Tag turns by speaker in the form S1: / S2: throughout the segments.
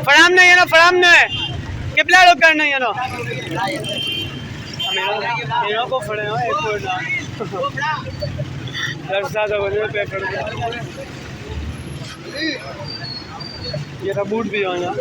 S1: फराम नहीं है ना, फराम नहीं कितना लोग करना है ना मेरा को फड़े हो एक और ना दर्शा तो बने पे फड़ गया ये तो बूट भी हो ना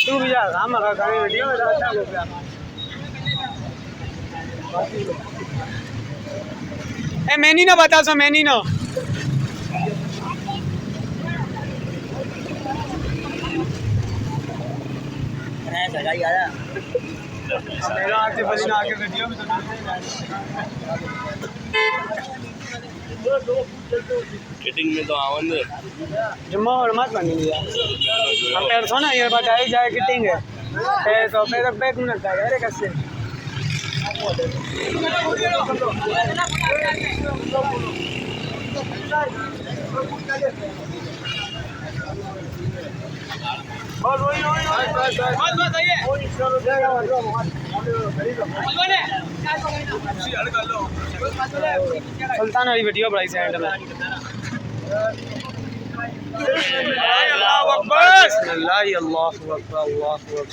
S1: तू भी जा राम का गाड़ी वीडियो में अच्छा हो गया ए मैनी ना बता सो मैनी ना मेरा आके बली ना आके वीडियो में
S2: किटिंग में तो आवन दे
S1: जुम्मा और मत बनी लिया हम पैर सोना ये बताई जाए किटिंग है तो मेरा बैग में लगता है अरे कैसे सुल्तान वाली वीडियो बड़ी साइड में अल्लाह अकबर अल्लाह अकबर